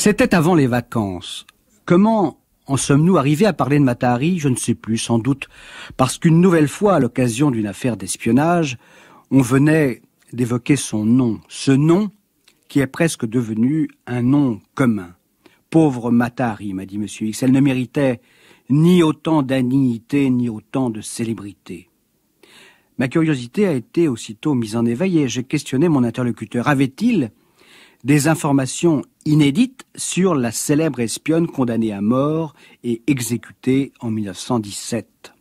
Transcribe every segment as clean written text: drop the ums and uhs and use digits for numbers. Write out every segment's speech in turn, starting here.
C'était avant les vacances. Comment en sommes-nous arrivés à parler de Mata Hari? Je ne sais plus, sans doute parce qu'une nouvelle fois, à l'occasion d'une affaire d'espionnage, on venait d'évoquer son nom. Ce nom qui est presque devenu un nom commun. Pauvre Mata Hari, m'a dit M. X, elle ne méritait ni autant d'indignité, ni autant de célébrité. Ma curiosité a été aussitôt mise en éveil et j'ai questionné mon interlocuteur. Avait-il des informations inédites sur la célèbre espionne condamnée à mort et exécutée en 1917.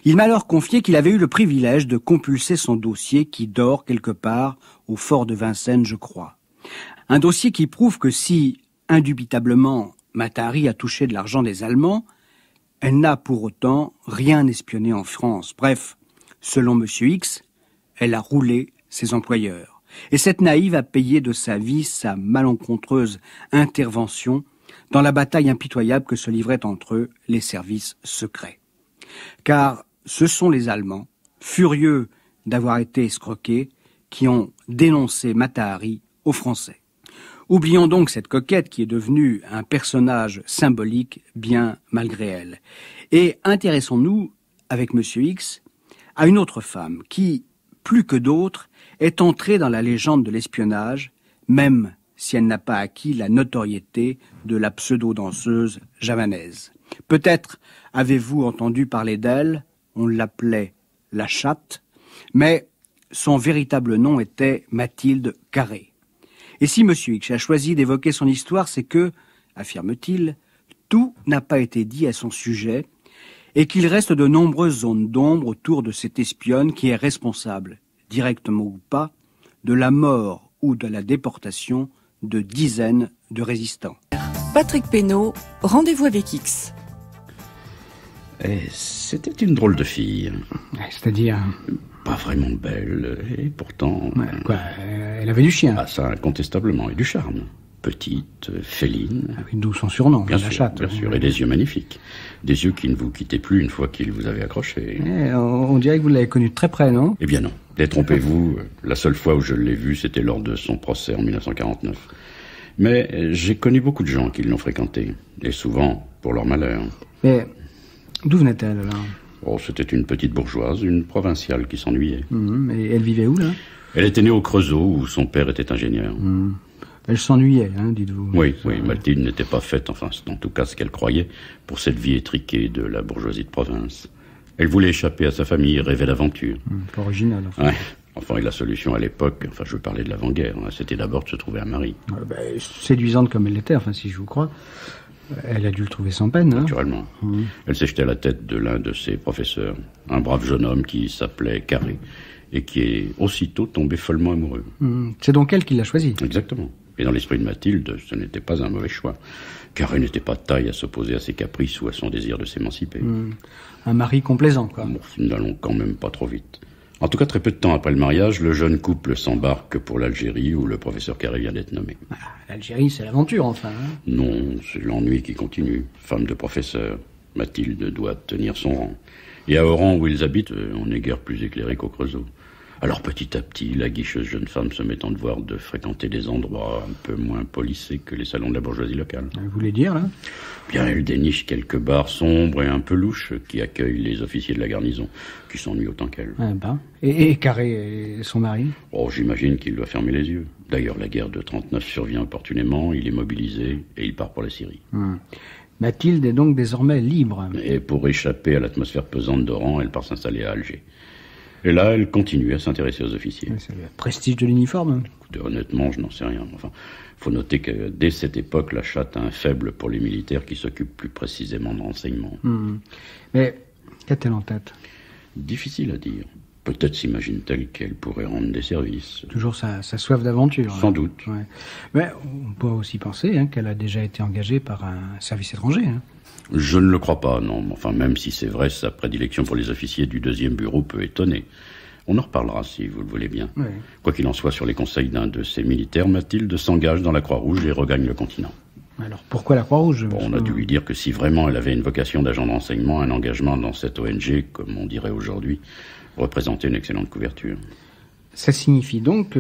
Il m'a alors confié qu'il avait eu le privilège de compulser son dossier qui dort quelque part au fort de Vincennes, je crois. Un dossier qui prouve que si, indubitablement, Mata Hari a touché de l'argent des Allemands, elle n'a pour autant rien espionné en France. Bref, selon M. X, elle a roulé ses employeurs. Et cette naïve a payé de sa vie sa malencontreuse intervention dans la bataille impitoyable que se livraient entre eux les services secrets. Car ce sont les Allemands, furieux d'avoir été escroqués, qui ont dénoncé Mata Hari aux Français. Oublions donc cette coquette qui est devenue un personnage symbolique bien malgré elle. Et intéressons-nous, avec M. X, à une autre femme qui, plus que d'autres, est entrée dans la légende de l'espionnage, même si elle n'a pas acquis la notoriété de la pseudo-danseuse javanaise. Peut-être avez-vous entendu parler d'elle, on l'appelait la chatte, mais son véritable nom était Mathilde Carré. Et si M. X a choisi d'évoquer son histoire, c'est que, affirme-t-il, tout n'a pas été dit à son sujet et qu'il reste de nombreuses zones d'ombre autour de cette espionne qui est responsable, directement ou pas, de la mort ou de la déportation de dizaines de résistants. Patrick Pénaud, rendez-vous avec X. C'était une drôle de fille. C'est-à-dire? Pas vraiment belle, et pourtant... Quoi, elle avait du chien? Ah, ça, incontestablement, et du charme. Petite, féline... Ah oui, d'où son surnom, bien la sûr, chatte. Bien sûr, et des yeux magnifiques. Des yeux qui ne vous quittaient plus une fois qu'ils vous avaient accroché. On dirait que vous l'avez connue de très près, non? Eh bien non, détrompez-vous, la seule fois où je l'ai vue, c'était lors de son procès en 1949. Mais j'ai connu beaucoup de gens qui l'ont fréquentée, et souvent pour leur malheur. Mais d'où venait-elle, là? Oh, c'était une petite bourgeoise, une provinciale qui s'ennuyait. Et elle vivait où, là? Elle était née au Creusot, où son père était ingénieur. Elle s'ennuyait, hein, dites-vous. Oui, Mathilde n'était pas faite, enfin, c'est en tout cas ce qu'elle croyait, pour cette vie étriquée de la bourgeoisie de province. Elle voulait échapper à sa famille, rêver d'aventure. Pas original, enfin. Ouais. Enfin, et la solution à l'époque, enfin, je parlais de l'avant-guerre, hein, c'était d'abord de se trouver un mari. Séduisante comme elle l'était, enfin, si je vous crois, elle a dû le trouver sans peine, hein. Naturellement. Elle s'est jetée à la tête de l'un de ses professeurs, un brave jeune homme qui s'appelait Carré, et qui est aussitôt tombé follement amoureux. C'est donc elle qui l'a choisi. Exactement. Et dans l'esprit de Mathilde, ce n'était pas un mauvais choix. Carré n'était pas de taille à s'opposer à ses caprices ou à son désir de s'émanciper. Un mari complaisant, quoi. Bon, nous n'allons quand même pas trop vite. En tout cas, très peu de temps après le mariage, le jeune couple s'embarque pour l'Algérie où le professeur Carré vient d'être nommé. L'Algérie, c'est l'aventure, enfin. Hein. Non, c'est l'ennui qui continue. Femme de professeur, Mathilde doit tenir son rang. Et à Oran, où ils habitent, on n'est guère plus éclairé qu'au Creusot. Alors petit à petit, la guicheuse jeune femme se met en devoir de fréquenter des endroits un peu moins polissés que les salons de la bourgeoisie locale. Vous voulez dire, là? Bien, elle déniche quelques bars sombres et un peu louches qui accueillent les officiers de la garnison, qui s'ennuient autant qu'elle. Et Carré, son mari? Oh, j'imagine qu'il doit fermer les yeux. D'ailleurs, la guerre de 39 survient opportunément, il est mobilisé et il part pour la Syrie. Mathilde est donc désormais libre. Et pour échapper à l'atmosphère pesante d'Oran, elle part s'installer à Alger. Et là, elle continue à s'intéresser aux officiers. C'est le prestige de l'uniforme. Écoutez, honnêtement, je n'en sais rien. Enfin, faut noter que dès cette époque, la chatte a un faible pour les militaires qui s'occupent plus précisément de renseignements. Mais qu'a-t-elle en tête? Difficile à dire. Peut-être s'imagine-t-elle qu'elle pourrait rendre des services. Toujours sa soif d'aventure. Sans doute. Ouais. Mais on peut aussi penser qu'elle a déjà été engagée par un service étranger. Je ne le crois pas, non. Enfin, même si c'est vrai, sa prédilection pour les officiers du 2e bureau peut étonner. On en reparlera, si vous le voulez bien. Oui. Quoi qu'il en soit, sur les conseils d'un de ces militaires, Mathilde s'engage dans la Croix-Rouge et regagne le continent. Alors, pourquoi la Croix-Rouge? On a dû lui dire que si vraiment elle avait une vocation d'agent de renseignement, un engagement dans cette ONG, comme on dirait aujourd'hui, représentait une excellente couverture. Ça signifie donc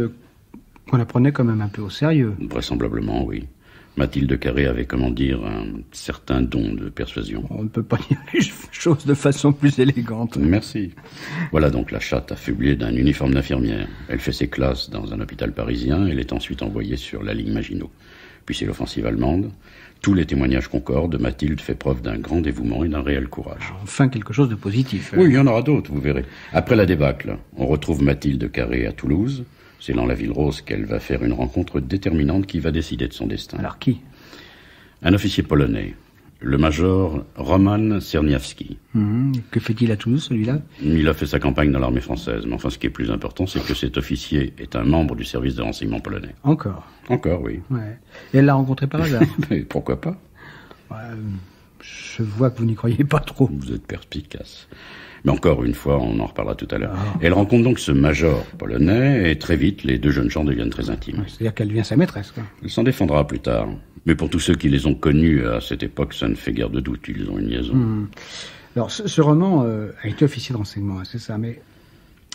qu'on la prenait quand même un peu au sérieux. Vraisemblablement, oui. Mathilde Carré avait, comment dire, un certain don de persuasion. On ne peut pas dire les choses de façon plus élégante. Merci. Voilà donc la chatte affublée d'un uniforme d'infirmière. Elle fait ses classes dans un hôpital parisien. Elle est ensuite envoyée sur la ligne Maginot. Puis c'est l'offensive allemande. Tous les témoignages concordent. Mathilde fait preuve d'un grand dévouement et d'un réel courage. Enfin, quelque chose de positif. Oui, il y en aura d'autres, vous verrez. Après la débâcle, on retrouve Mathilde Carré à Toulouse. C'est dans la ville rose qu'elle va faire une rencontre déterminante qui va décider de son destin. Alors qui? Un officier polonais, le major Roman Czerniawski. Que fait-il à Toulouse, celui-là? Il a fait sa campagne dans l'armée française. Mais enfin, ce qui est plus important, c'est que cet officier est un membre du service de renseignement polonais. Encore? Encore, oui. Ouais. Et elle l'a rencontré par hasard? Mais pourquoi pas? Je vois que vous n'y croyez pas trop. Vous êtes perspicace. Mais encore une fois, on en reparlera tout à l'heure. Elle rencontre donc ce major polonais et très vite, les deux jeunes gens deviennent très intimes. C'est-à-dire qu'elle devient sa maîtresse, quoi. Elle s'en défendra plus tard. Mais pour tous ceux qui les ont connus à cette époque, ça ne fait guère de doute, ils ont une liaison. Alors, ce roman a été officier de renseignement, hein, c'est ça, mais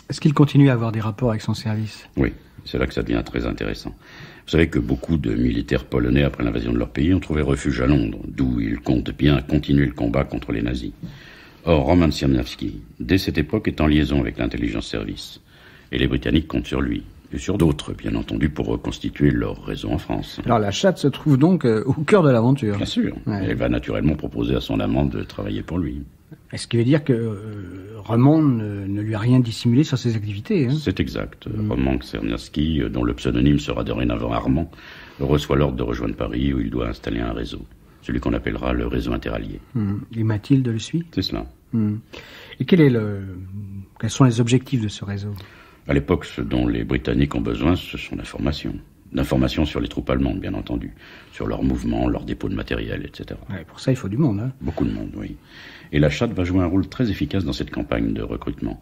est-ce qu'il continue à avoir des rapports avec son service? Oui, c'est là que ça devient très intéressant. Vous savez que beaucoup de militaires polonais, après l'invasion de leur pays, ont trouvé refuge à Londres, d'où ils comptent bien continuer le combat contre les nazis. Or, Roman Czerniawski, dès cette époque, est en liaison avec l'intelligence service. Et les Britanniques comptent sur lui. Et sur d'autres, bien entendu, pour reconstituer leur réseau en France. Alors la chatte se trouve donc au cœur de l'aventure. Bien sûr. Ouais. Elle va naturellement proposer à son amant de travailler pour lui. Est-ce qui veut dire que Roman ne lui a rien dissimulé sur ses activités, hein? C'est exact. Roman Czerniawski, dont le pseudonyme sera dorénavant Armand, reçoit l'ordre de rejoindre Paris où il doit installer un réseau. Celui qu'on appellera le réseau interallié. Et Mathilde le suit? C'est cela. Et quels sont les objectifs de ce réseau? À l'époque, ce dont les Britanniques ont besoin, ce sont d'informations. D'informations sur les troupes allemandes, bien entendu. Sur leurs mouvements, leurs dépôts de matériel, etc. Ouais, pour ça, il faut du monde, hein? Beaucoup de monde, oui. Et la chatte va jouer un rôle très efficace dans cette campagne de recrutement.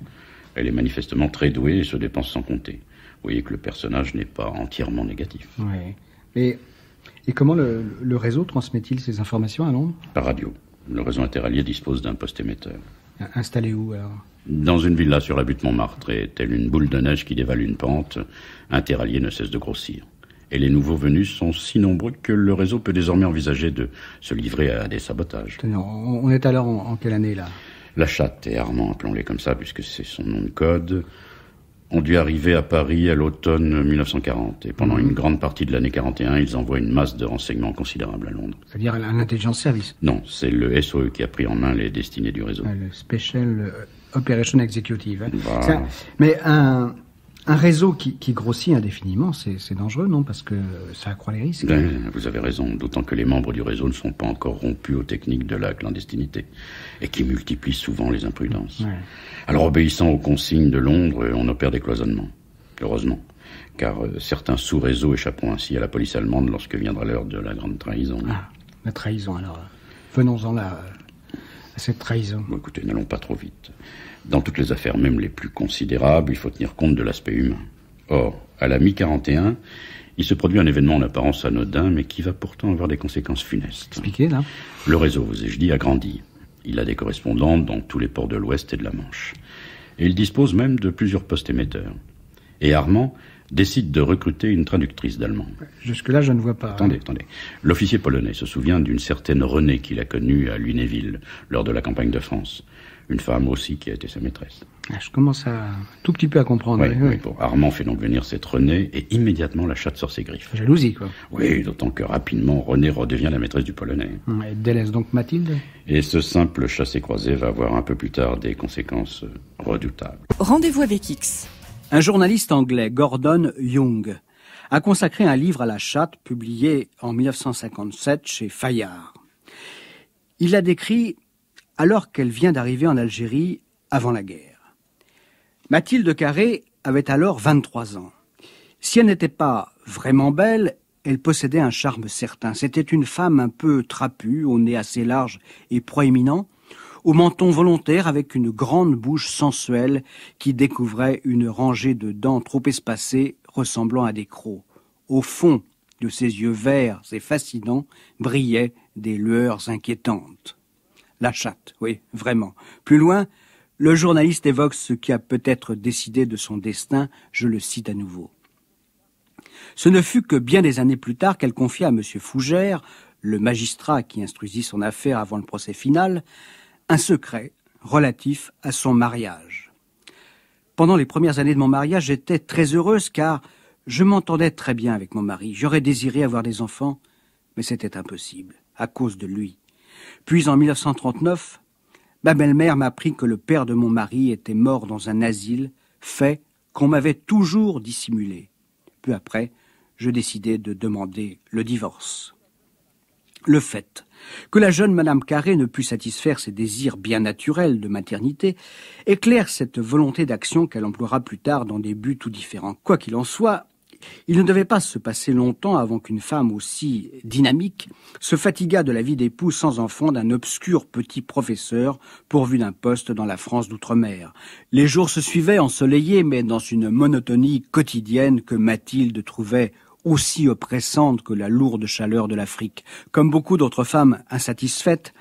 Elle est manifestement très douée et se dépense sans compter. Vous voyez que le personnage n'est pas entièrement négatif. Ouais. Et comment le réseau transmet-il ces informations à Londres? Par radio. Le réseau interallié dispose d'un poste émetteur. Installé où, alors? Dans une villa sur la butte Montmartre, et telle une boule de neige qui dévale une pente, Interallié ne cesse de grossir. Et les nouveaux venus sont si nombreux que le réseau peut désormais envisager de se livrer à des sabotages. On est alors en quelle année, là? La chatte et Armand, appelons-les comme ça, puisque c'est son nom de code, ont dû arriver à Paris à l'automne 1940. Et pendant une grande partie de l'année 41, ils envoient une masse de renseignements considérable à Londres. C'est-à-dire un intelligence service? Non, c'est le SOE qui a pris en main les destinées du réseau. Le Special Operation Executive. Hein. Voilà. Mais un réseau qui grossit indéfiniment, c'est dangereux, non? Parce que ça accroît les risques. Vous avez raison, d'autant que les membres du réseau ne sont pas encore rompus aux techniques de la clandestinité et qui multiplient souvent les imprudences. Ouais. Alors, obéissant aux consignes de Londres, on opère des cloisonnements. Heureusement, car certains sous-réseaux échapperont ainsi à la police allemande lorsque viendra l'heure de la grande trahison. Ah, la trahison, alors. Venons-en là, à cette trahison. Bon, écoutez, n'allons pas trop vite. Dans toutes les affaires, même les plus considérables, il faut tenir compte de l'aspect humain. Or, à la mi-41, il se produit un événement en apparence anodin, mais qui va pourtant avoir des conséquences funestes. Expliquez, là. Le réseau, vous ai-je dit, a grandi. Il a des correspondants dans tous les ports de l'Ouest et de la Manche. Et il dispose même de plusieurs postes émetteurs. Et Armand décide de recruter une traductrice d'allemand. Jusque-là, je ne vois pas. Attendez. L'officier polonais se souvient d'une certaine Renée qu'il a connue à Lunéville, lors de la campagne de France. Une femme aussi qui a été sa maîtresse. Je commence à tout petit peu à comprendre. Oui. Bon, Armand fait donc venir cette Renée et immédiatement la chatte sort ses griffes. Jalousie, quoi. Oui, d'autant que rapidement Renée redevient la maîtresse du Polonais. Elle délaisse donc Mathilde. Et ce simple chassé-croisé va avoir un peu plus tard des conséquences redoutables. Rendez-vous avec X. Un journaliste anglais, Gordon Young, a consacré un livre à la chatte publié en 1957 chez Fayard. Il a décrit alors qu'elle vient d'arriver en Algérie avant la guerre. Mathilde Carré avait alors 23 ans. Si elle n'était pas vraiment belle, elle possédait un charme certain. C'était une femme un peu trapue, au nez assez large et proéminent, au menton volontaire avec une grande bouche sensuelle qui découvrait une rangée de dents trop espacées ressemblant à des crocs. Au fond de ses yeux verts et fascinants brillaient des lueurs inquiétantes. La chatte, oui, vraiment. Plus loin, le journaliste évoque ce qui a peut-être décidé de son destin, je le cite à nouveau. Ce ne fut que bien des années plus tard qu'elle confia à M. Fougère, le magistrat qui instruisit son affaire avant le procès final, un secret relatif à son mariage. Pendant les premières années de mon mariage, j'étais très heureuse car je m'entendais très bien avec mon mari. J'aurais désiré avoir des enfants, mais c'était impossible, à cause de lui. Puis en 1939, ma belle-mère m'apprit que le père de mon mari était mort dans un asile, fait qu'on m'avait toujours dissimulé. Peu après, je décidai de demander le divorce. Le fait que la jeune Madame Carré ne put satisfaire ses désirs bien naturels de maternité éclaire cette volonté d'action qu'elle emploiera plus tard dans des buts tout différents. Quoi qu'il en soit, il ne devait pas se passer longtemps avant qu'une femme aussi dynamique se fatiguât de la vie d'époux sans enfant d'un obscur petit professeur pourvu d'un poste dans la France d'outre-mer. Les jours se suivaient ensoleillés, mais dans une monotonie quotidienne que Mathilde trouvait aussi oppressante que la lourde chaleur de l'Afrique. Comme beaucoup d'autres femmes insatisfaites,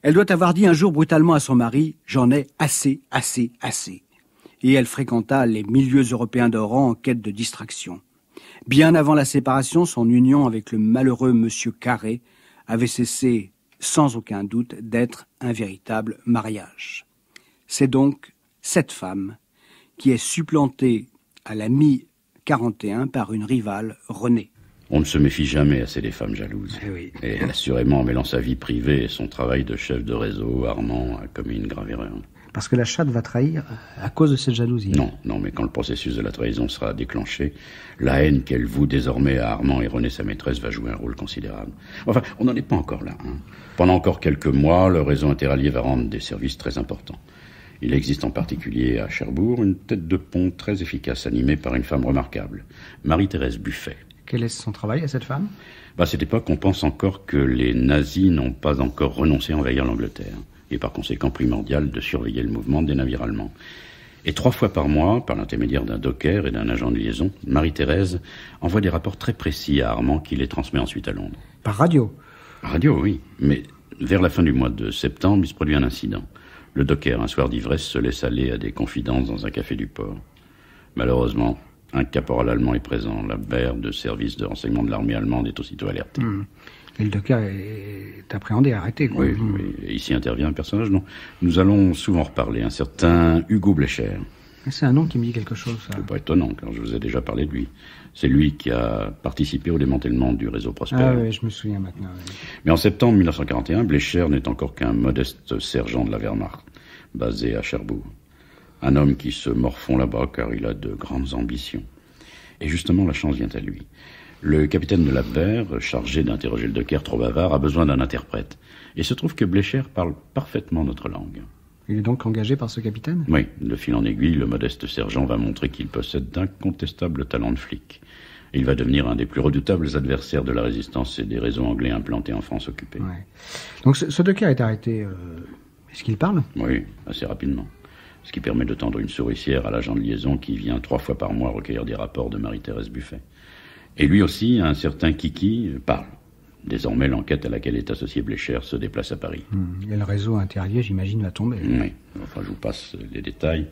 elle doit avoir dit un jour brutalement à son mari « J'en ai assez, assez, assez ». Et elle fréquenta les milieux européens d'Oran en quête de distraction. Bien avant la séparation, son union avec le malheureux monsieur Carré avait cessé, sans aucun doute, d'être un véritable mariage. C'est donc cette femme qui est supplantée à la mi-41 par une rivale, Renée. On ne se méfie jamais assez des femmes jalouses. Oui. Et assurément, en mêlant sa vie privée et son travail de chef de réseau, Armand a commis une grave erreur. Parce que la chatte va trahir à cause de cette jalousie. Non, mais quand le processus de la trahison sera déclenché, la haine qu'elle voue désormais à Armand et Renée, sa maîtresse, va jouer un rôle considérable. Enfin, on n'en est pas encore là. Pendant encore quelques mois, le réseau interallié va rendre des services très importants. Il existe en particulier à Cherbourg une tête de pont très efficace animée par une femme remarquable, Marie-Thérèse Buffet. Quel est son travail à cette femme ? À cette époque, on pense encore que les nazis n'ont pas encore renoncé à envahir l'Angleterre. Et par conséquent primordial de surveiller le mouvement des navires allemands. Et 3 fois par mois, par l'intermédiaire d'un docker et d'un agent de liaison, Marie-Thérèse envoie des rapports très précis à Armand qui les transmet ensuite à Londres. Par radio ? Radio, oui. Mais vers la fin du mois de septembre, il se produit un incident. Le docker, un soir d'ivresse, se laisse aller à des confidences dans un café du port. Malheureusement, un caporal allemand est présent. La BER de service de renseignement de l'armée allemande est aussitôt alertée. Et le docker est appréhendé, arrêté, quoi. Oui, et ici intervient un personnage dont nous allons souvent reparler, un certain Hugo Blecher. C'est un nom qui me dit quelque chose, ça. C'est pas étonnant, car je vous ai déjà parlé de lui. C'est lui qui a participé au démantèlement du réseau Prosper. Ah oui, je me souviens maintenant. Oui. Mais en septembre 1941, Blecher n'est encore qu'un modeste sergent de la Wehrmacht, basé à Cherbourg. Un homme qui se morfond là-bas, car il a de grandes ambitions. Et justement, la chance vient à lui. Le capitaine de la BER, chargé d'interroger le docker trop bavard, a besoin d'un interprète. Et il se trouve que Blecher parle parfaitement notre langue. Il est donc engagé par ce capitaine ? Oui, de fil en aiguille, le modeste sergent va montrer qu'il possède d'incontestables talents de flic. Et il va devenir un des plus redoutables adversaires de la résistance et des réseaux anglais implantés en France occupée. Ouais. Donc ce docker est arrêté. Est-ce qu'il parle ? Oui, assez rapidement. Ce qui permet de tendre une souricière à l'agent de liaison qui vient 3 fois par mois recueillir des rapports de Marie-Thérèse Buffet. Et lui aussi, un certain Kiki, parle. Désormais, l'enquête à laquelle est associé Blecher se déplace à Paris. Et le réseau interallié, j'imagine, va tomber. Oui, enfin, je vous passe les détails.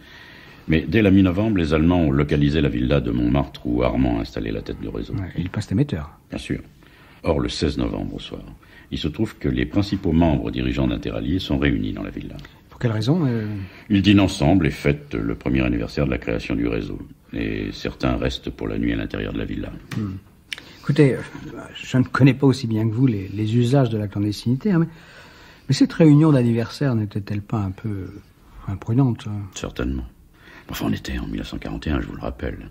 Mais dès la mi-novembre, les Allemands ont localisé la villa de Montmartre où Armand a installé la tête du réseau. Ouais, et il passe émetteur. Bien sûr. Or, le 16 novembre au soir, il se trouve que les principaux membres dirigeants d'Interallié sont réunis dans la villa. Pour quelle raison Ils dînent ensemble et fêtent le premier anniversaire de la création du réseau. Et certains restent pour la nuit à l'intérieur de la villa. Écoutez, je ne connais pas aussi bien que vous les usages de la clandestinité, mais cette réunion d'anniversaire n'était-elle pas un peu imprudente ? Certainement. Enfin, on était en 1941, je vous le rappelle.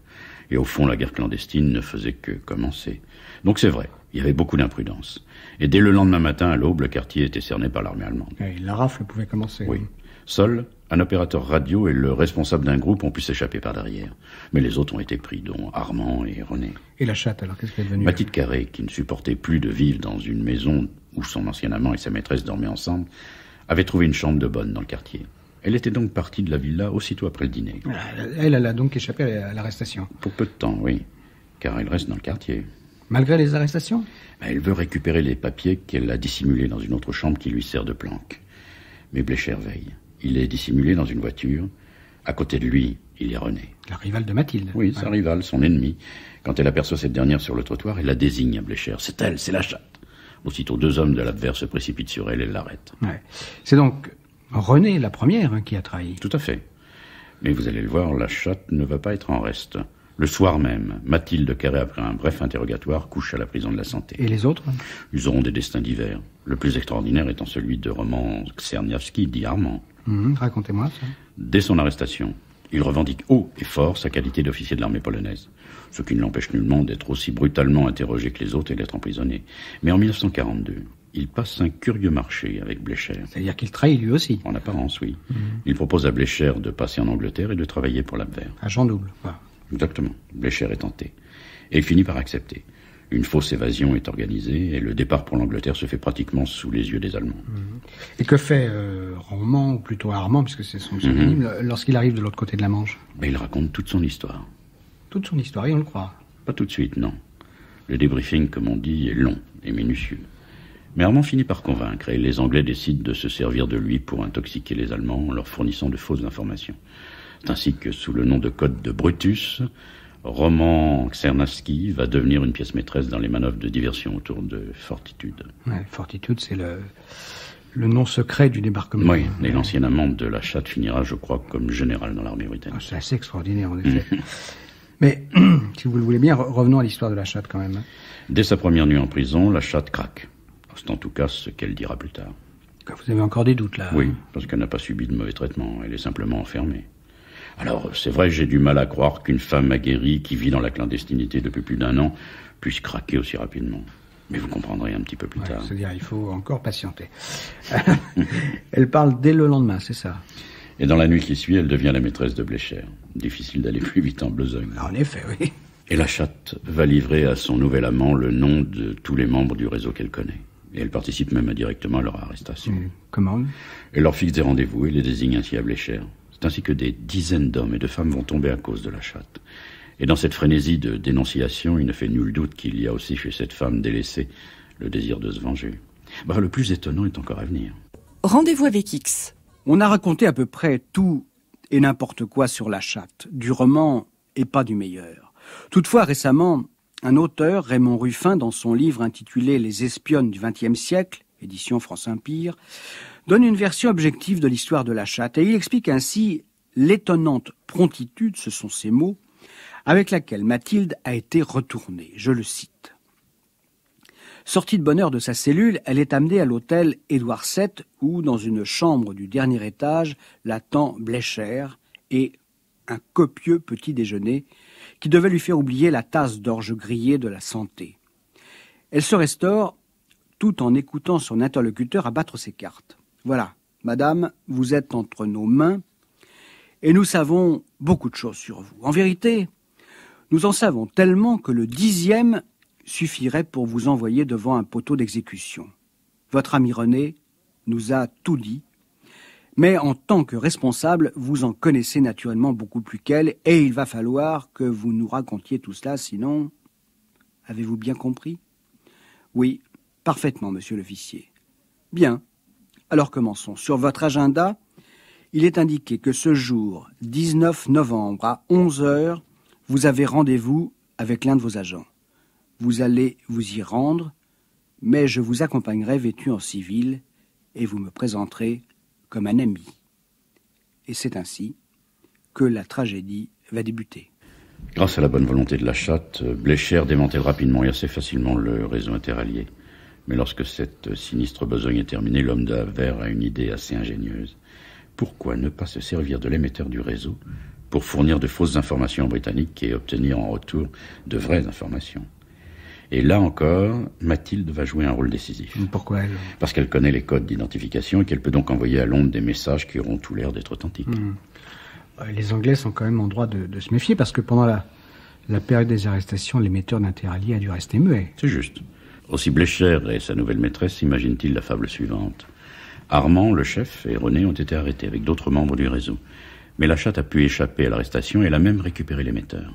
Et au fond, la guerre clandestine ne faisait que commencer. Donc c'est vrai, il y avait beaucoup d'imprudence. Et dès le lendemain matin, à l'aube, le quartier était cerné par l'armée allemande. Et la rafle pouvait commencer. Oui. Seul, un opérateur radio et le responsable d'un groupe ont pu s'échapper par derrière. Mais les autres ont été pris, dont Armand et René. Et la chatte, alors, qu'est-ce qu'elle est devenue ? Mathilde Carré, qui ne supportait plus de vivre dans une maison où son ancien amant et sa maîtresse dormaient ensemble, avait trouvé une chambre de bonne dans le quartier. Elle était donc partie de la villa aussitôt après le dîner. Elle a donc échappé à l'arrestation. Pour peu de temps, oui, car elle reste dans le quartier. Malgré les arrestations ? Elle veut récupérer les papiers qu'elle a dissimulés dans une autre chambre qui lui sert de planque. Mais Blecher veille. Il est dissimulé dans une voiture, À côté de lui, il y a René. La rivale de Mathilde. Oui, sa rivale, son ennemie. Quand elle aperçoit cette dernière sur le trottoir, elle la désigne à Bléchère. C'est elle, c'est la chatte. Aussitôt, 2 hommes de l'Abwehr se précipitent sur elle et l'arrêtent. Ouais. C'est donc René, la première, qui a trahi. Tout à fait. Mais vous allez le voir, la chatte ne va pas être en reste. Le soir même, Mathilde Carré, après un bref interrogatoire, couche à la prison de la Santé. Et les autres? Ils auront des destins divers. Le plus extraordinaire étant celui de Roman Czerniawski, dit Armand. Racontez-moi ça. Dès son arrestation, il revendique haut et fort sa qualité d'officier de l'armée polonaise. Ce qui ne l'empêche nullement d'être aussi brutalement interrogé que les autres et d'être emprisonné. Mais en 1942, il passe un curieux marché avec Bléchère. C'est-à-dire qu'il trahit lui aussi? En apparence, oui. Il propose à Bléchère de passer en Angleterre et de travailler pour l'Abwehr. Agent double. Voilà. Exactement. Bléchère est tenté. Et il finit par accepter. Une fausse évasion est organisée et le départ pour l'Angleterre se fait pratiquement sous les yeux des Allemands. Et que fait Roman, ou plutôt Armand, puisque c'est son pseudonyme, lorsqu'il arrive de l'autre côté de la Manche? Mais il raconte toute son histoire. Toute son histoire, et on le croit. Pas tout de suite, non. Le débriefing, comme on dit, est long et minutieux. Mais Armand finit par convaincre et les Anglais décident de se servir de lui pour intoxiquer les Allemands en leur fournissant de fausses informations. C'est ainsi que, sous le nom de code de Brutus, Roman Czerniawski va devenir une pièce maîtresse dans les manœuvres de diversion autour de Fortitude. Ouais, Fortitude, c'est le nom secret du débarquement. Oui, et l'ancien amant de la chatte finira, je crois, comme général dans l'armée britannique. C'est assez extraordinaire, en effet. Mais, si vous le voulez bien, revenons à l'histoire de la chatte, quand même. Dès sa première nuit en prison, la chatte craque. C'est en tout cas ce qu'elle dira plus tard. Vous avez encore des doutes, là? Oui, parce qu'elle n'a pas subi de mauvais traitement. Elle est simplement enfermée. Alors, c'est vrai, j'ai du mal à croire qu'une femme aguerrie qui vit dans la clandestinité depuis plus d'1 an puisse craquer aussi rapidement. Mais vous comprendrez un petit peu plus tard. C'est-à-dire, il faut encore patienter. Elle parle dès le lendemain, c'est ça? Et dans la nuit qui suit, elle devient la maîtresse de Bléchère. Difficile d'aller plus vite en besogne. En effet, oui. Et la chatte va livrer à son nouvel amant le nom de tous les membres du réseau qu'elle connaît. Et elle participe même indirectement à leur arrestation. Comment? Elle leur fixe des rendez-vous et les désigne ainsi à Bléchère. C'est ainsi que des dizaines d'hommes et de femmes vont tomber à cause de la chatte. Et dans cette frénésie de dénonciation, il ne fait nul doute qu'il y a aussi chez cette femme délaissée le désir de se venger. Le plus étonnant est encore à venir. Rendez-vous avec X. On a raconté à peu près tout et n'importe quoi sur la chatte, du roman et pas du meilleur. Toutefois, récemment, un auteur, Raymond Ruffin, dans son livre intitulé « Les espionnes du XXe siècle », édition France Empire, donne une version objective de l'histoire de la chatte et il explique ainsi l'étonnante promptitude, ce sont ses mots, avec laquelle Mathilde a été retournée. Je le cite. Sortie de bonne heure de sa cellule, elle est amenée à l'hôtel Édouard VII où, dans une chambre du dernier étage, l'attend Bléchère et un copieux petit déjeuner qui devait lui faire oublier la tasse d'orge grillée de la Santé. Elle se restaure tout en écoutant son interlocuteur abattre ses cartes. Voilà, madame, vous êtes entre nos mains et nous savons beaucoup de choses sur vous. En vérité, nous en savons tellement que le 10e suffirait pour vous envoyer devant un poteau d'exécution. Votre ami René nous a tout dit, mais en tant que responsable, vous en connaissez naturellement beaucoup plus qu'elle et il va falloir que vous nous racontiez tout cela, sinon... Avez-vous bien compris? Oui, parfaitement, monsieur l'officier. Bien. Alors commençons. Sur votre agenda, il est indiqué que ce jour, 19 novembre, à 11h, vous avez rendez-vous avec l'un de vos agents. Vous allez vous y rendre, mais je vous accompagnerai vêtu en civil et vous me présenterez comme un ami. Et c'est ainsi que la tragédie va débuter. Grâce à la bonne volonté de la chatte, Bléchère démantèle rapidement et assez facilement le réseau interallié. Mais lorsque cette sinistre besogne est terminée, l'homme de l'Abwehr a une idée assez ingénieuse. Pourquoi ne pas se servir de l'émetteur du réseau pour fournir de fausses informations aux Britanniques et obtenir en retour de vraies informations? Et là encore, Mathilde va jouer un rôle décisif. Pourquoi elle? Parce qu'elle connaît les codes d'identification et qu'elle peut donc envoyer à Londres des messages qui auront tout l'air d'être authentiques. Les Anglais sont quand même en droit de se méfier parce que pendant la période des arrestations, l'émetteur d'interallié a dû rester muet. C'est juste. Aussi Bléchère et sa nouvelle maîtresse imaginent-ils la fable suivante. Armand, le chef, et René ont été arrêtés avec d'autres membres du réseau. Mais la chatte a pu échapper à l'arrestation et elle a même récupéré l'émetteur.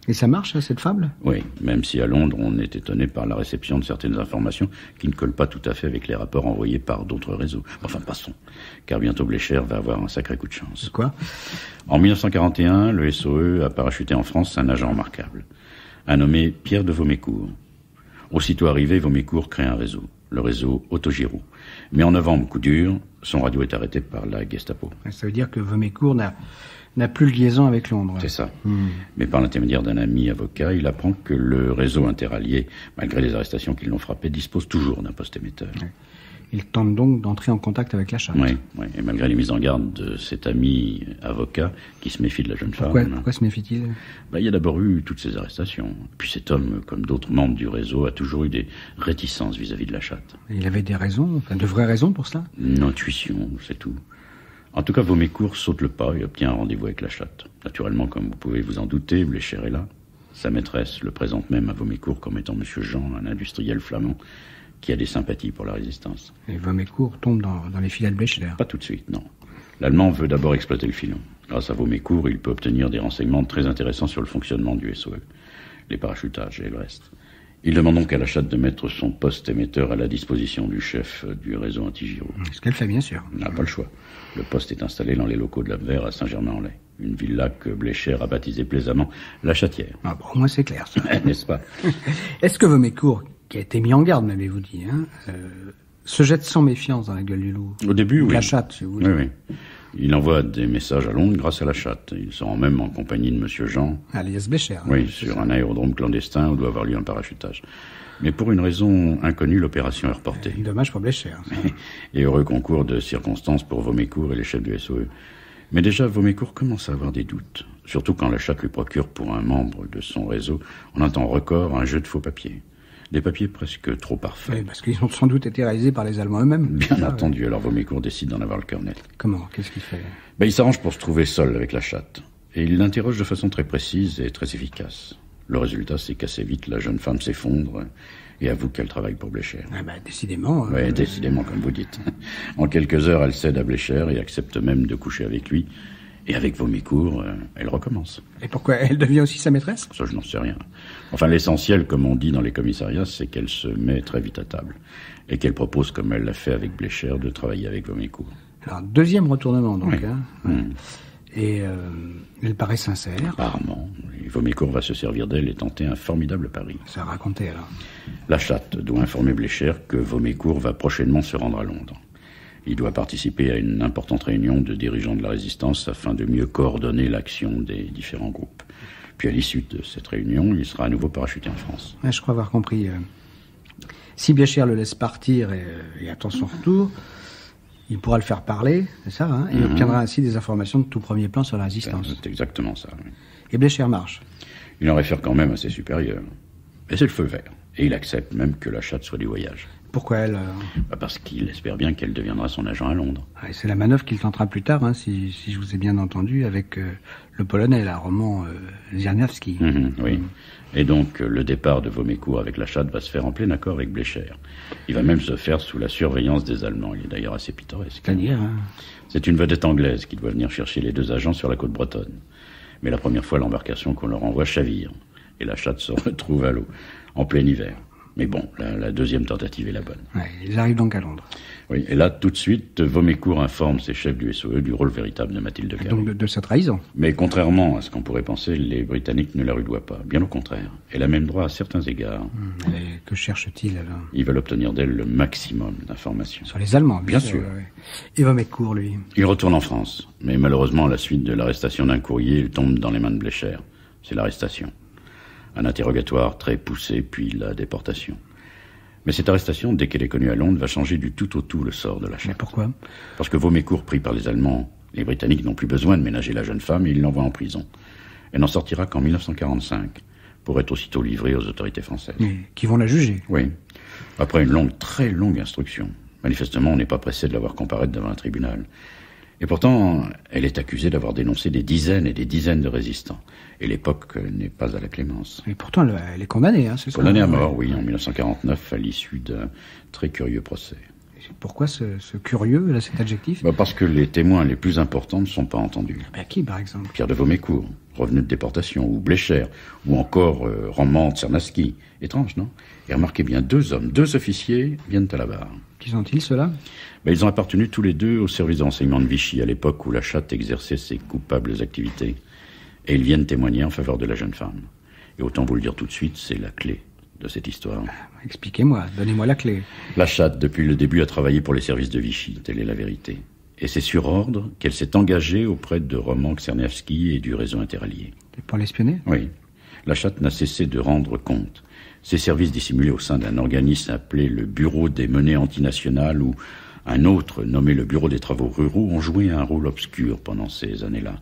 Et ça marche, cette fable? Oui, même si à Londres, on est étonné par la réception de certaines informations qui ne collent pas tout à fait avec les rapports envoyés par d'autres réseaux. Enfin, passons, car bientôt Blécher va avoir un sacré coup de chance. Quoi? En 1941, le SOE a parachuté en France un agent remarquable, un nommé Pierre de Vaumécourt. Aussitôt arrivé, Vaumécourt crée un réseau, le réseau Autogiro. Mais en novembre, coup dur, son radio est arrêté par la Gestapo. Ça veut dire que Vaumécourt n'a plus de liaison avec Londres. C'est ça. Mais par l'intermédiaire d'un ami avocat, il apprend que le réseau interallié, malgré les arrestations qui l'ont frappé, dispose toujours d'un poste émetteur. Ouais. Il tente donc d'entrer en contact avec la chatte. Oui, et malgré les mises en garde de cet ami avocat qui se méfie de la jeune femme. Pourquoi se méfie-t-il? Il y a d'abord eu toutes ces arrestations. Puis cet homme, comme d'autres membres du réseau, a toujours eu des réticences vis-à-vis de la chatte. Et il avait des raisons, enfin de vraies raisons pour cela? Une intuition, c'est tout. En tout cas, Vaumécourt saute le pas et obtient un rendez-vous avec la chatte. Naturellement, comme vous pouvez vous en douter, Blécher est là. Sa maîtresse le présente même à Vaumécourt comme étant Monsieur Jean, un industriel flamand, qui a des sympathies pour la résistance. Et Vaumécourt tombe dans les filets de Blécher? Pas tout de suite, non. L'Allemand veut d'abord exploiter le filon. Grâce à Vaumécourt, il peut obtenir des renseignements très intéressants sur le fonctionnement du SOE, les parachutages et le reste. Il demande donc à la chatte de mettre son poste émetteur à la disposition du chef du réseau anti-Giro. Ce qu'elle fait, bien sûr. On n'a pas le choix. Le poste est installé dans les locaux de l'Abwehr à Saint-Germain-en-Laye. Une villa que Blécher a baptisée plaisamment la Chatière. Ah bon, au moins c'est clair, ça. N'est-ce pas? Est-ce que Vaumécourt, qui a été mis en garde, m'avez-vous dit, se jette sans méfiance dans la gueule du loup? Au début, oui. La chatte, si vous voulez. Oui. Il envoie des messages à Londres grâce à la chatte. Il se rend même en compagnie de Monsieur Jean. Alias Blécher. Oui, sur un aérodrome clandestin où doit avoir lieu un parachutage. Mais pour une raison inconnue, l'opération est reportée. Dommage pour Blécher. Et heureux concours de circonstances pour Vaumécourt et les chefs du SOE. Mais déjà, Vaumécourt commence à avoir des doutes. Surtout quand la chatte lui procure pour un membre de son réseau, en un temps record, un jeu de faux papiers. Des papiers presque trop parfaits. Oui, parce qu'ils ont sans doute été réalisés par les Allemands eux-mêmes. Bien entendu, alors Vaumécourt décide d'en avoir le cœur net. Comment? Qu'est-ce qu'il fait? Il s'arrange pour se trouver seul avec la chatte. Et il l'interroge de façon très précise et très efficace. Le résultat, c'est qu'assez vite, la jeune femme s'effondre et avoue qu'elle travaille pour Blécher. Décidément. Oui, décidément, comme vous dites. En quelques heures, elle cède à Blécher et accepte même de coucher avec lui. Et avec Vaumécourt, elle recommence. Et pourquoi? Elle devient aussi sa maîtresse? Ça, je n'en sais rien. Enfin, l'essentiel, comme on dit dans les commissariats, c'est qu'elle se met très vite à table. Et qu'elle propose, comme elle l'a fait avec Blécher, de travailler avec Vaumécourt. Alors, deuxième retournement, donc. Oui. Et elle paraît sincère. Apparemment. Et Vaumécourt va se servir d'elle et tenter un formidable pari. Ça racontait, alors. La chatte doit informer Blécher que Vaumécourt va prochainement se rendre à Londres. Il doit participer à une importante réunion de dirigeants de la résistance afin de mieux coordonner l'action des différents groupes. Puis à l'issue de cette réunion, il sera à nouveau parachuté en France. Je crois avoir compris. Si Blécher le laisse partir et attend son retour, il pourra le faire parler, c'est ça, hein, et obtiendra ainsi des informations de tout premier plan sur la résistance. C'est exactement ça, oui. Et Blécher marche. Il en réfère quand même à ses supérieurs. Et c'est le feu vert. Et il accepte même que la chatte soit du voyage. Pourquoi elle? Parce qu'il espère bien qu'elle deviendra son agent à Londres. Et c'est la manœuvre qu'il tentera plus tard, hein, si je vous ai bien entendu, avec le Polonais, là, Roman Zierniawski. Oui. Et donc, le départ de Vaumécourt avec la chatte va se faire en plein accord avec Blécher. Il va même se faire sous la surveillance des Allemands. Il est d'ailleurs assez pittoresque. C'est-à-dire, hein. C'est une vedette anglaise qui doit venir chercher les deux agents sur la côte bretonne. Mais la première fois, l'embarcation qu'on leur envoie chavire. Et la chatte se retrouve à l'eau, en plein hiver. Mais bon, la deuxième tentative est la bonne. Ils arrivent donc à Londres. Oui, et là, tout de suite, Vaumécourt informe ses chefs du SOE du rôle véritable de Mathilde Carré. Donc de sa trahison. Mais contrairement à ce qu'on pourrait penser, les Britanniques ne la lui doivent pas. Bien au contraire. Elle a même droit à certains égards. Et que cherche-t-il, alors? Ils veulent obtenir d'elle le maximum d'informations. Sur les Allemands, bien sûr. Ouais. Et Vaumécourt, lui? Il retourne en France. Mais malheureusement, à la suite de l'arrestation d'un courrier, il tombe dans les mains de Blécher. C'est l'arrestation. Un interrogatoire très poussé, puis la déportation. Mais cette arrestation, dès qu'elle est connue à Londres, va changer du tout au tout le sort de la chatte. Mais pourquoi? Parce que Vaumécourt, pris par les Allemands, les Britanniques n'ont plus besoin de ménager la jeune femme et ils l'envoient en prison. Elle n'en sortira qu'en 1945, pour être aussitôt livrée aux autorités françaises. Mais qui vont la juger? Oui. Après une très longue instruction. Manifestement, on n'est pas pressé de la voir comparaître devant un tribunal. Et pourtant, elle est accusée d'avoir dénoncé des dizaines et des dizaines de résistants. Et l'époque n'est pas à la clémence. Et pourtant, elle est condamnée, hein, c'est ça? Condamnée à mort, oui, en 1949, à l'issue d'un très curieux procès. Pourquoi ce curieux, là, cet adjectif? Parce que les témoins les plus importants ne sont pas entendus. Qui, par exemple? Pierre de Vaumécourt, revenu de déportation, ou Blécher, ou encore Roman Tsernavsky. Étrange, non? Et remarquez bien, 2 hommes, 2 officiers viennent à la barre. Qui sont-ils, ceux-là? Ils ont appartenu tous les 2 au service de renseignement de Vichy, à l'époque où la chatte exerçait ses coupables activités. Et ils viennent témoigner en faveur de la jeune femme. Et autant vous le dire tout de suite, c'est la clé de cette histoire. Expliquez-moi, donnez-moi la clé. La chatte, depuis le début, a travaillé pour les services de Vichy, telle est la vérité. Et c'est sur ordre qu'elle s'est engagée auprès de Roman Tsernavsky et du réseau interallié. Et pour l'espionner? Oui. La chatte n'a cessé de rendre compte. Ses services dissimulés au sein d'un organisme appelé le Bureau des monnaies antinationales ou un autre nommé le Bureau des travaux ruraux ont joué un rôle obscur pendant ces années-là.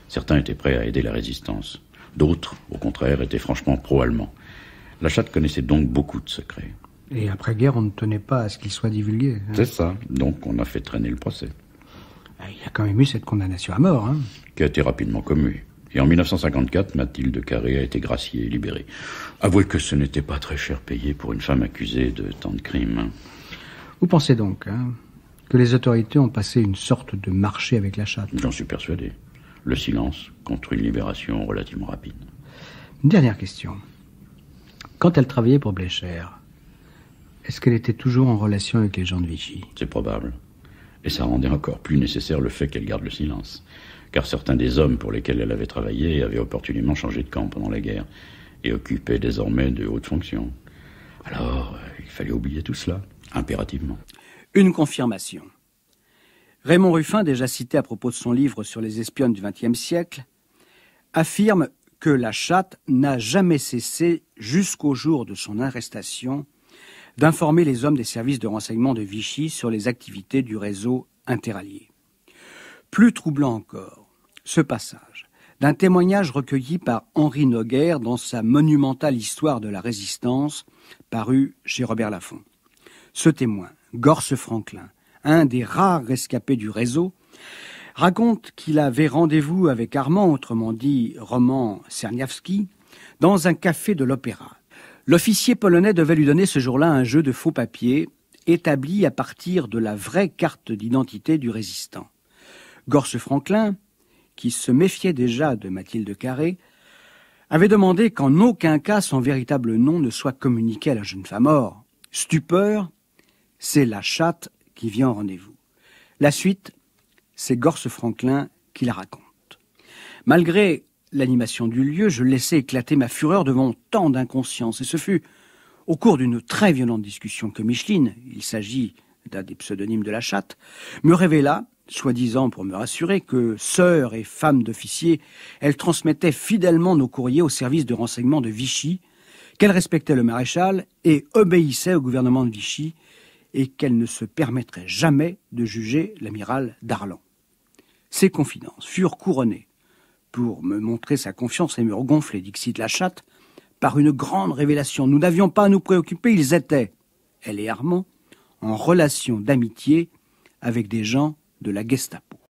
Certains étaient prêts à aider la résistance. D'autres, au contraire, étaient franchement pro-allemands. La chatte connaissait donc beaucoup de secrets. Et après-guerre, on ne tenait pas à ce qu'ils soient divulgués. C'est ça. Donc on a fait traîner le procès. Il y a quand même eu cette condamnation à mort, hein. Qui a été rapidement commue. Et en 1954, Mathilde Carré a été graciée et libérée. Avouez que ce n'était pas très cher payé pour une femme accusée de tant de crimes. Vous pensez donc que les autorités ont passé une sorte de marché avec la chatte? J'en suis persuadé. Le silence contre une libération relativement rapide. Une dernière question. Quand elle travaillait pour Blécher, est-ce qu'elle était toujours en relation avec les gens de Vichy? C'est probable. Et ça rendait encore plus nécessaire le fait qu'elle garde le silence. Car certains des hommes pour lesquels elle avait travaillé avaient opportunément changé de camp pendant la guerre et occupaient désormais de hautes fonctions. Alors, il fallait oublier tout cela, impérativement. Une confirmation. Raymond Ruffin, déjà cité à propos de son livre sur les espionnes du XXe siècle, affirme que la chatte n'a jamais cessé, jusqu'au jour de son arrestation, d'informer les hommes des services de renseignement de Vichy sur les activités du réseau interallié. Plus troublant encore, ce passage d'un témoignage recueilli par Henri Noguer dans sa monumentale Histoire de la Résistance, parue chez Robert Laffont. Ce témoin, Gorce Franklin, un des rares rescapés du réseau, raconte qu'il avait rendez-vous avec Armand, autrement dit Roman Czerniawski, dans un café de l'Opéra. L'officier polonais devait lui donner ce jour-là un jeu de faux papiers établi à partir de la vraie carte d'identité du résistant. Gorce Franklin, qui se méfiait déjà de Mathilde Carré, avait demandé qu'en aucun cas son véritable nom ne soit communiqué à la jeune femme. Or, stupeur, c'est la chatte qui vient au rendez-vous. La suite, c'est Gorce Franklin qui la raconte. Malgré l'animation du lieu, je laissais éclater ma fureur devant tant d'inconscience, et ce fut au cours d'une très violente discussion que Micheline, il s'agit d'un des pseudonymes de la chatte, me révéla, soi-disant pour me rassurer, que sœur et femme d'officier, elle transmettait fidèlement nos courriers au service de renseignement de Vichy, qu'elle respectait le maréchal et obéissait au gouvernement de Vichy, et qu'elle ne se permettrait jamais de juger l'amiral Darlan. Ces confidences furent couronnées, pour me montrer sa confiance et me regonfler, dixit la chatte, par une grande révélation. Nous n'avions pas à nous préoccuper, ils étaient, elle et Armand, en relation d'amitié avec des gens de la Gestapo.